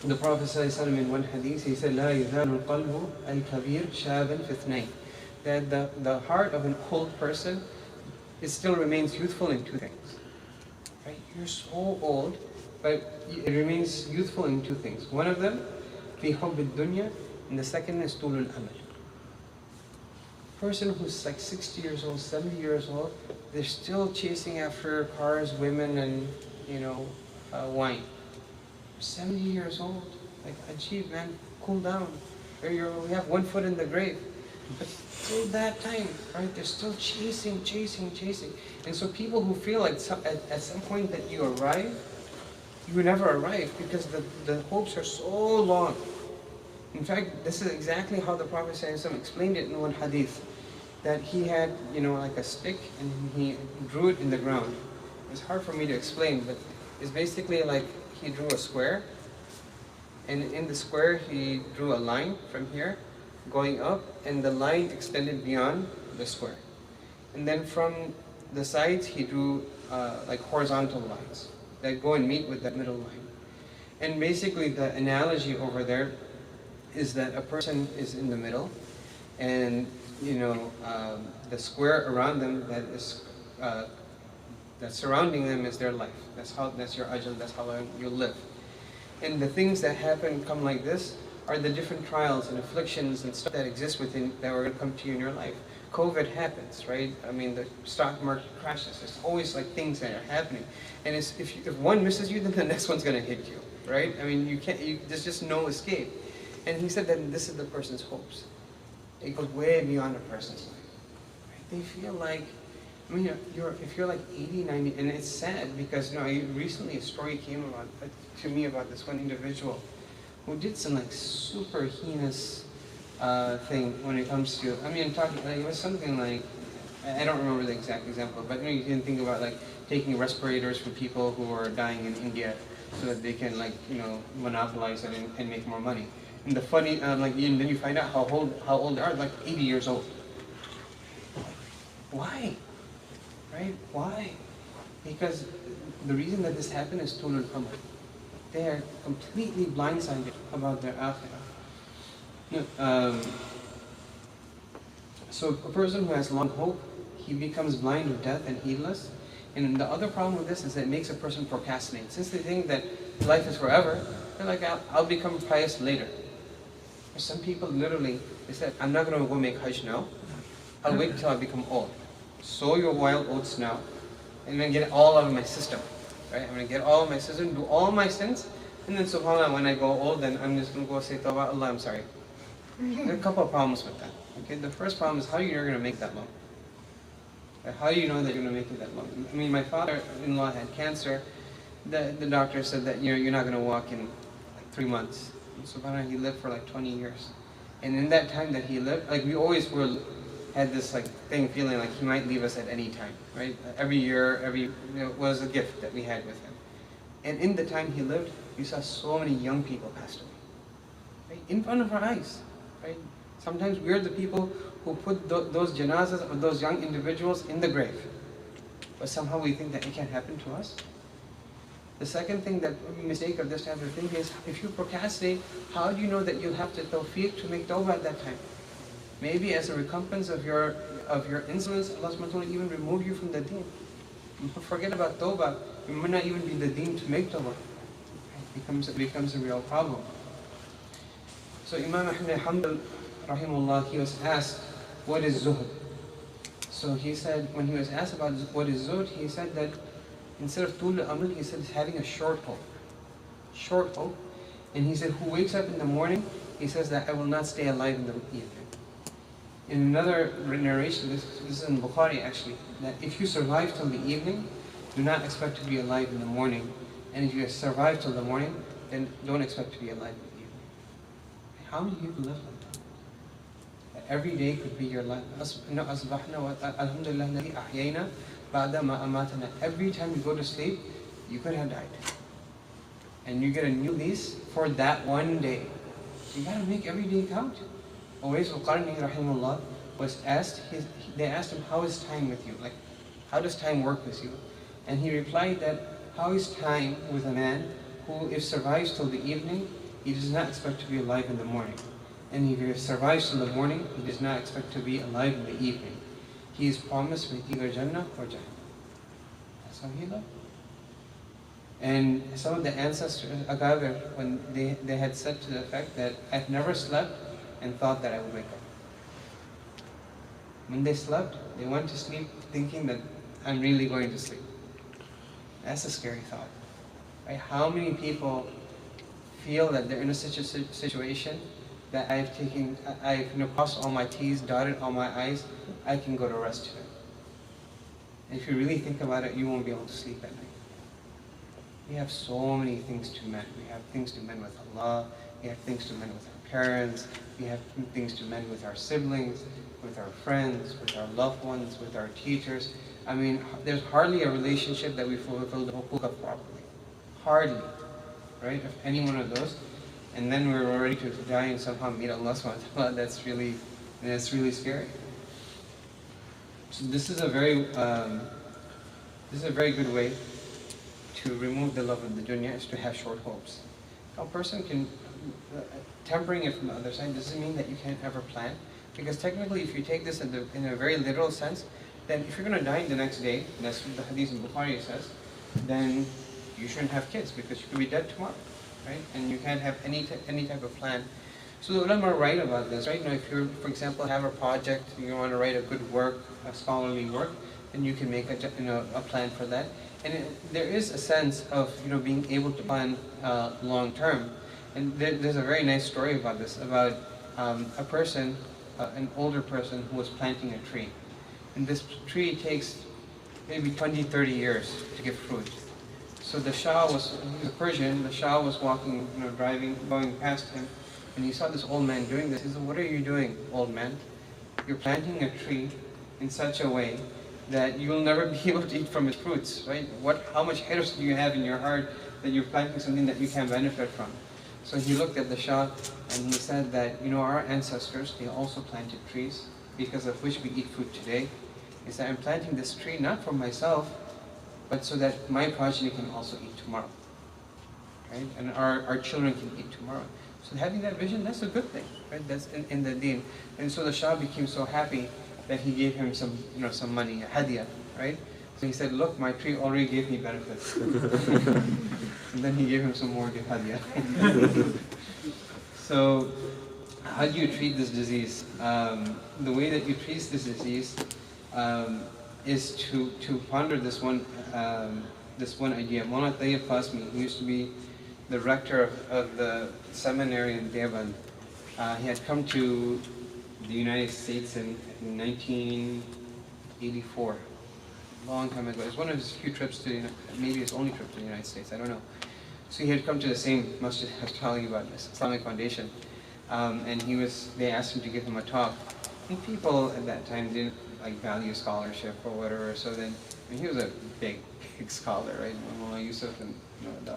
[SPEAKER 1] The Prophet ﷺ in one hadith, he said, لا يزال القلب الكبير شابا في اثنين. That the heart of an old person, it still remains youthful in two things. Right? You're so old, but it remains youthful in two things. One of them, في حب الدنيا, and the second is طول الأمل. Person who's 60 years old, 70 years old, they're still chasing after cars, women, and wine. 70 years old, achieve, man, cool down. We have one foot in the grave. But till that time, right, they're still chasing. And so people who feel like at some point that you arrive, you never arrive because the hopes are so long. In fact, this is exactly how the Prophet ﷺ explained it in one hadith. That he had, a stick, and he drew it in the ground. It's hard for me to explain, but it's basically he drew a square, and in the square he drew a line from here, going up, and the line extended beyond the square. And then from the sides he drew horizontal lines that go and meet with that middle line. And basically the analogy over there is that a person is in the middle, and the square around them that's surrounding them is their life. That's your ajal, that's how long you'll live. And the things that come like this are the different trials and afflictions and stuff that exist within, that are going to come to you in your life. COVID happens, right? I mean, the stock market crashes. There's always things that are happening. And if one misses you, then the next one's going to hit you, right? I mean, there's just no escape. And he said that this is the person's hopes. It goes way beyond a person's life. Right? They feel like, if you're 80, 90, and it's sad because, recently a story came to me about this one individual who did some super heinous thing when it comes to, it was something I don't remember the exact example, but you can think about taking respirators from people who are dying in India so that they can monopolize it and make more money. And the funny, and then you find out how old they are, 80 years old. Why? Right? Why? Because the reason that this happened is tulul amal. They are completely blindsided about their akhirah. So a person who has long hope, he becomes blind of death and heedless. And the other problem with this is that it makes a person procrastinate. Since they think that life is forever, they're like, I'll become pious later. Some people literally, they said, I'm not going to go make Hajj now. I'll wait until I become old. Sow your wild oats now, and I'm going to get it all out of my system. Right? I'm going to get all of my system, do all my sins, and then subhanAllah, when I go old, then I'm just going to go say, Tawbah, Allah, I'm sorry. There are a couple of problems with that. Okay, the first problem is how you're going to make that long. How do you know that you're going to make it that long? I mean, my father-in-law had cancer. The doctor said that you're not going to walk in like 3 months. And subhanAllah, he lived for like 20 years. And in that time that he lived, like we always had this like feeling like he might leave us at any time, right? Every year, was a gift that we had with him. And in the time he lived, we saw so many young people passed away, right? In front of our eyes, right? Sometimes we're the people who put those janazas or those young individuals in the grave. But somehow we think that it can happen to us. The second thing that mistake of this type of thing is, if you procrastinate, how do you know that you'll have the tawfiq to make tawbah at that time? Maybe as a recompense of your insolence, Allah subhanahu wa ta'ala even remove you from the deen. Forget about tawbah. You might not even be the deen to make tawbah. It becomes a real problem. So Imam Ahmad Hanbal, rahimahullah, he was asked, what is zuhd? So he said, when he was asked about what is zuhd, he said that instead of tul amal, he said it's having a short hope. Short hope. And he said, who wakes up in the morning, he says that I will not stay alive in the evening. In another narration, this is in Bukhari actually, that if you survive till the evening, do not expect to be alive in the morning. And if you survive till the morning, then don't expect to be alive in the evening. How many people live like that? Every day could be your life. Every time you go to sleep, you could have died. And you get a new lease for that one day. You gotta make every day count. Uwais al-Qarni rahimahullah was asked, they asked him, how is time with you? Like, how does time work with you? And he replied that, how is time with a man who, if survives till the evening, he does not expect to be alive in the morning. And if he survives till the morning, he does not expect to be alive in the evening. He is promised with either Jannah or Jahannam. That's how he lived. And some of the ancestors, Agabir, when they had said to the effect that I've never slept and thought that I would wake up. When they slept, they went to sleep thinking that I'm really going to sleep. That's a scary thought. Right? How many people feel that they're in such a situation that I've crossed all my T's, dotted all my I's, I can go to rest today. And if you really think about it, you won't be able to sleep at night. We have so many things to mend. We have things to mend with Allah. We have things to mend with our parents. We have things to mend with our siblings, with our friends, with our loved ones, with our teachers. I mean, there's hardly a relationship that we fulfill the hukuk of properly. Hardly, right? If any one of those. And then we're ready to die and somehow meet Allah subhanahu wa ta'ala. That's really scary. So this is a very good way to remove the love of the dunya, is to have short hopes. A person can, tempering it from the other side doesn't mean that you can't ever plan. Because technically, if you take this in a very literal sense, then if you're going to die the next day, that's what the hadith in Bukhari says, then you shouldn't have kids because you could be dead tomorrow, right? And you can't have any type of plan. So the ulama write about this, right? If you, for example, have a project, you want to write a good work, a scholarly work, then you can make a plan for that. And there is a sense of being able to plan long term. And there's a very nice story about this, about a person, an older person who was planting a tree. And this tree takes maybe 20, 30 years to give fruit. So the Shah he was a Persian, the Shah was walking, going past him, and he saw this old man doing this. He said, what are you doing, old man? You're planting a tree in such a way that you will never be able to eat from its fruits, right? How much hirs do you have in your heart that you're planting something that you can benefit from? So he looked at the Shah and he said that, our ancestors, they also planted trees because of which we eat food today. He said, I'm planting this tree not for myself, but so that my progeny can also eat tomorrow. Right? And our children can eat tomorrow. So having that vision, that's a good thing, right? That's in the deen. And so the Shah became so happy that he gave him some, some money, a hadiyah, right? So he said, look, my tree already gave me benefits. And then he gave him some more hadiyah. So how do you treat this disease? The way that you treat this disease is to ponder this one idea. Maulana Tayyib Qasmi, who used to be the rector of the seminary in Deoband, he had come to the United States in 1984, a long time ago. It was one of his few trips to, maybe his only trip to the United States, I don't know. So he had come to the same masjid I was telling you about, this Islamic Foundation, and they asked him to give him a talk. And people at that time didn't value scholarship or whatever, so then, he was a big scholar, right? Mullah Yusuf and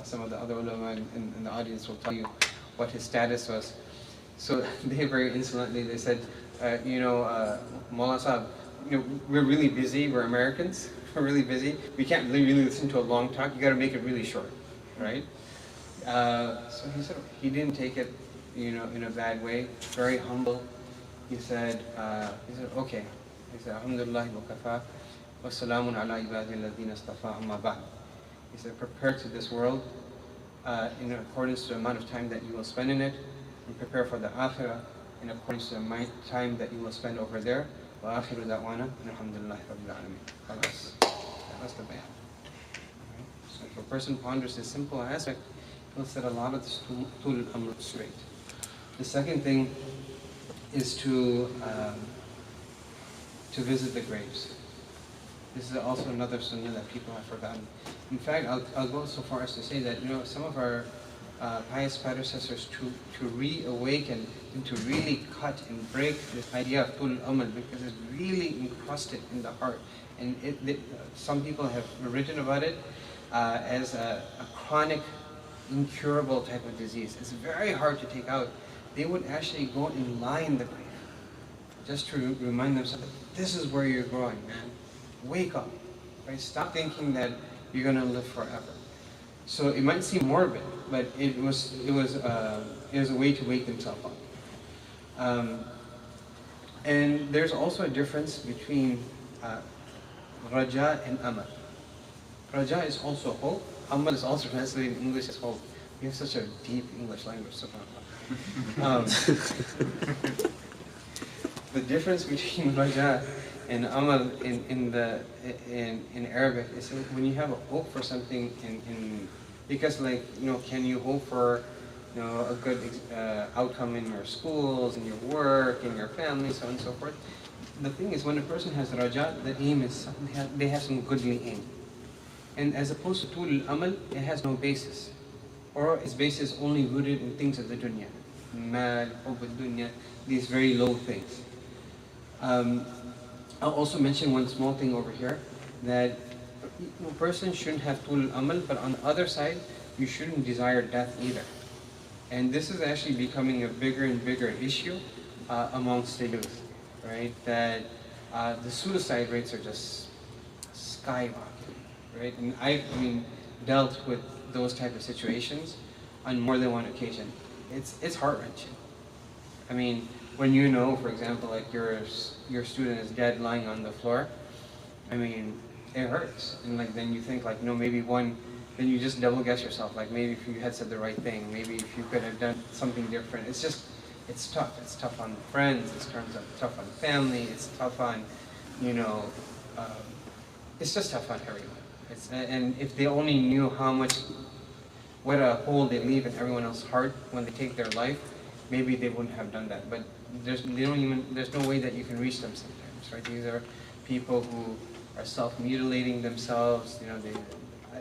[SPEAKER 1] some of the other ulama in the audience will tell you what his status was. So they very insolently, they said, Mullah Sahib, we're really busy, we're Americans, we're really busy, we can't really listen to a long talk, you gotta make it really short, right? So he said, he didn't take it, in a bad way, very humble. He said, okay. He said, Alhamdulillah wa kafa, wa salamun ala ibadi alladhina istafa amma ba'd. He said, prepare to this world in accordance to the amount of time that you will spend in it, and prepare for the akhirah in accordance to the amount of time that you will spend over there. Wa akhiru da'wana, and alhamdulillah rabbil alameen. That was the bayan. So if a person ponders this simple aspect, he'll set a lot of the tul amr straight. The second thing is to visit the graves. This is also another sunnah that people have forgotten. In fact, I'll go so far as to say that some of our pious predecessors to reawaken and to really cut and break this idea of tul amal, because it's really encrusted in the heart, and some people have written about it as a chronic, incurable type of disease. It's very hard to take out. They would actually go and lie in the grave just to remind themselves that this is where you're growing, man. Wake up, right? Stop thinking that you're gonna live forever. So it might seem morbid, but it was a way to wake themselves up. And there's also a difference between raja and amal. Raja is also hope. Amal is also translated in English as hope. We have such a deep English language, subhanAllah. The difference between raja and amal in Arabic is when you have a hope for something because can you hope for a good outcome in your schools, in your work, in your family, so on and so forth. The thing is, when a person has raja, the aim is they have some goodly aim, and as opposed to tul amal, it has no basis, or its basis only rooted in things of the dunya, mal, hub dunya, these very low things. I'll also mention one small thing over here, that a person shouldn't have tul amal, but on the other side, you shouldn't desire death either. And this is actually becoming a bigger and bigger issue amongst the youth, right? That the suicide rates are just skyrocketing, right? And I've dealt with those type of situations on more than one occasion. It's heart-wrenching. When for example, like your student is dead lying on the floor, it hurts. And then you think maybe then you just double guess yourself. Maybe if you had said the right thing, maybe if you could have done something different. It's tough. It's tough on friends. It's tough on family. It's tough on, it's just tough on everyone. And if they only knew what a hole they leave in everyone else's heart when they take their life, maybe they wouldn't have done that. But there's no way that you can reach them sometimes, right? These are people who are self-mutilating themselves.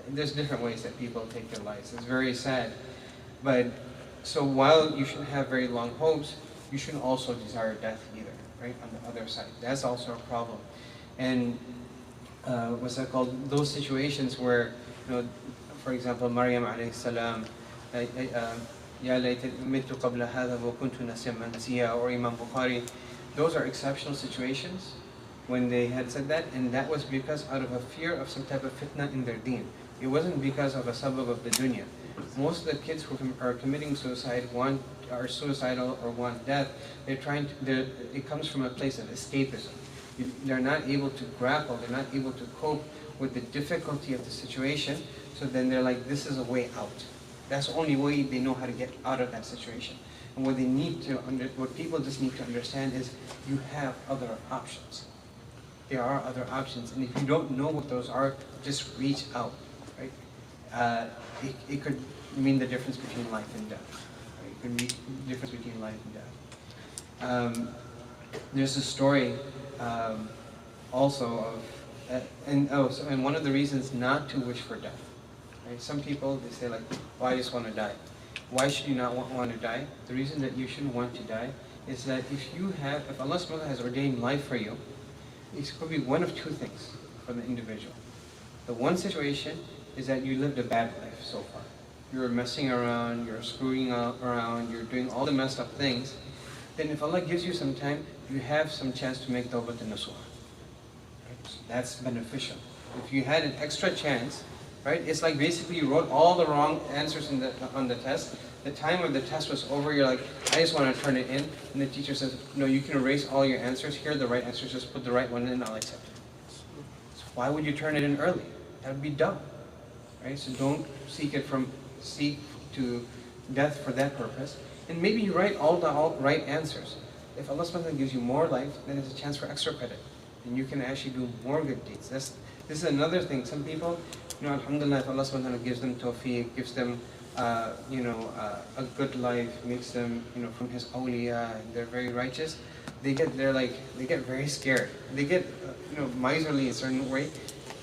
[SPEAKER 1] There's different ways that people take their lives. It's very sad. But so while you shouldn't have very long hopes, you shouldn't also desire death either, right? On the other side, that's also a problem. And what's that called? Those situations where, for example, Maryam alayhi salam, Ya layta mittu qabla hadha wa kuntu nasiyan mansiya, or Imam Bukhari, those are exceptional situations when they had said that, and that was because out of a fear of some type of fitna in their deen. It wasn't because of a sabab of the dunya. Most of the kids who are committing suicide are suicidal or want death. It comes from a place of escapism. They're not able to grapple, they're not able to cope with the difficulty of the situation, so then they're like, this is a way out. That's the only way they know how to get out of that situation. And what people just need to understand is you have other options. There are other options, and if you don't know what those are, just reach out, right? It could mean the difference between life and death. Right? It could mean the difference between life and death. There's a story also of, and one of the reasons not to wish for death. Right? Some people, they say like, oh, I just want to die. Why should you not want to die? The reason that you shouldn't want to die is that if Allah subhanahu wa ta'ala has ordained life for you, it could be one of two things for the individual. The one situation is that you lived a bad life so far. You're messing around, you're screwing around, you're doing all the messed up things. Then if Allah gives you some time, you have some chance to make tawbah and nasuha. Right? So that's beneficial. If you had an extra chance, right? It's like basically you wrote all the wrong answers on the test. The time when the test was over, you're like, I just want to turn it in. And the teacher says, no, you can erase all your answers. Here are the right answers. Just put the right one in, I'll accept it. So why would you turn it in early? That would be dumb. Right? So don't seek to death for that purpose. And maybe you write all the right answers. If Allah subhanahu wa ta'ala gives you more life, then there's a chance for extra credit. And you can actually do more good deeds. This is another thing. Some people, alhamdulillah, if Allah subhanahu wa ta'ala gives them tawfiq, gives them a good life, makes them, from His awliya, and they're very righteous, they get very scared. They get, miserly in a certain way.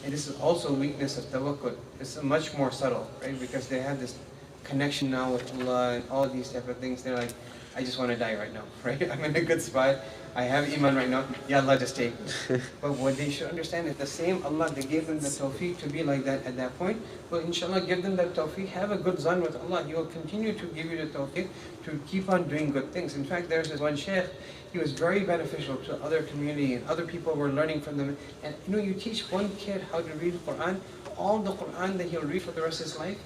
[SPEAKER 1] And this is also a weakness of tawakkul. It's much more subtle, right? Because they have this connection now with Allah and all these type of things. They're like, I just want to die right now, right? I'm in a good spot. I have iman right now. Ya Allah, just take me. But what they should understand is the same Allah that gave them the tawfiq to be like that at that point, will inshallah give them that tawfiq. Have a good zan with Allah. He will continue to give you the tawfiq to keep on doing good things. In fact, there's this one sheikh. He was very beneficial to other community, and other people were learning from them. And you teach one kid how to read the Quran, all the Quran that he'll read for the rest of his life,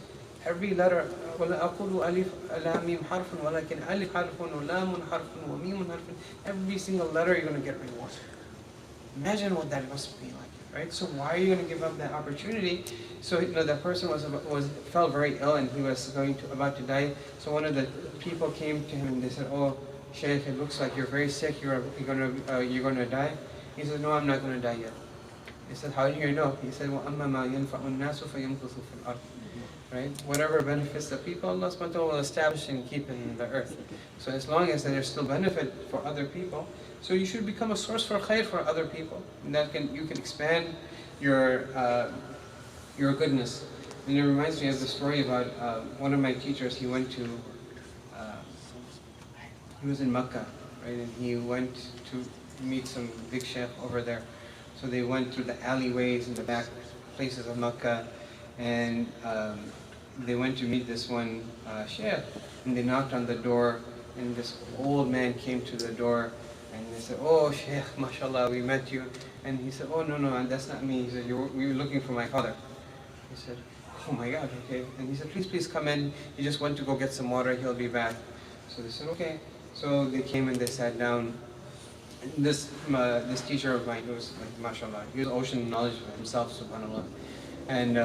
[SPEAKER 1] every letter, وَلَا أَقُولُ أَلِفْ لَا مِيم حَرْفٌ وَلَكِنْ أَلِفْ حَرْفٌ وَلَامٌ حَرْفٌ وَمِيمٌ حَرْفٌ. Every single letter you're going to get reward. Imagine what that must be like, right? So why are you going to give up that opportunity? So that person felt very ill, and he was about to die. So one of the people came to him and they said, "Oh, Shaykh, it looks like you're very sick. You're going to die." He said, "No, I'm not going to die yet." He said, "How do you know?" He said, وَأَمَّا مَا يَنْفَعُ النَّاسُ فَيَمْكُثُ فِي الْأَرْضِ. Right? Whatever benefits the people, Allah subhanahu wa ta'ala will establish and keep in the earth. So as long as there's still benefit for other people, so you should become a source for khair for other people. And you can expand your goodness. And it reminds me of the story about one of my teachers. He was in Mecca, right? And he went to meet some big sheikh over there. So they went through the alleyways and the back places of Mecca, and they went to meet this one sheikh, and they knocked on the door, and this old man came to the door, and they said, "Oh, Sheikh, mashallah, we met you." And he said, "Oh, no, that's not me." He said, "We were looking for my father." He said, "Oh my God, okay." And he said, Please come in. He just went to go get some water. He'll be back." So they said, "Okay." So they came and they sat down. And this teacher of mine, who was like, mashallah, he was ocean knowledge of himself, subhanallah. And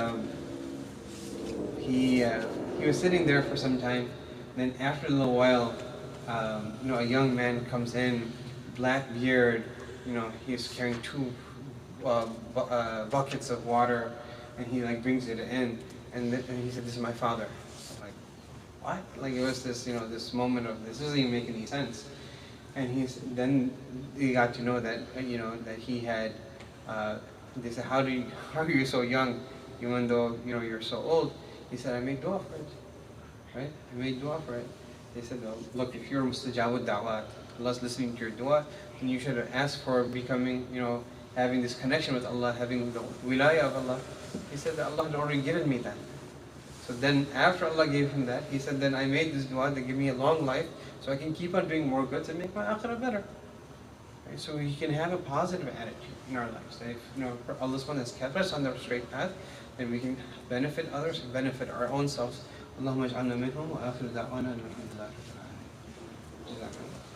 [SPEAKER 1] he was sitting there for some time. Then after a little while, a young man comes in, black beard. He's carrying two buckets of water, and he brings it in, and he said, "This is my father." I'm like, what? Like it was this moment of this doesn't even make any sense. And then he got to know that that he had. They said, "How are you so young, even though you're so old?" He said, "I made dua for it, right? I made dua for it." They said, "Well, look, if you're mustajabud da'wat, Allah's listening to your dua, then you should ask for becoming, having this connection with Allah, having the wilayah of Allah." He said that Allah had already given me that. So then after Allah gave him that, he said, then I made this dua to give me a long life so I can keep on doing more goods and make my akhirah better. Right? So we can have a positive attitude in our lives. That if Allah subhanahu has kept us on the straight path, then we can benefit others and benefit our own selves. Allahumma ij'alna minhum wa akhiru da'wana alhamdulillahi rabbil alamin. Jazakallah.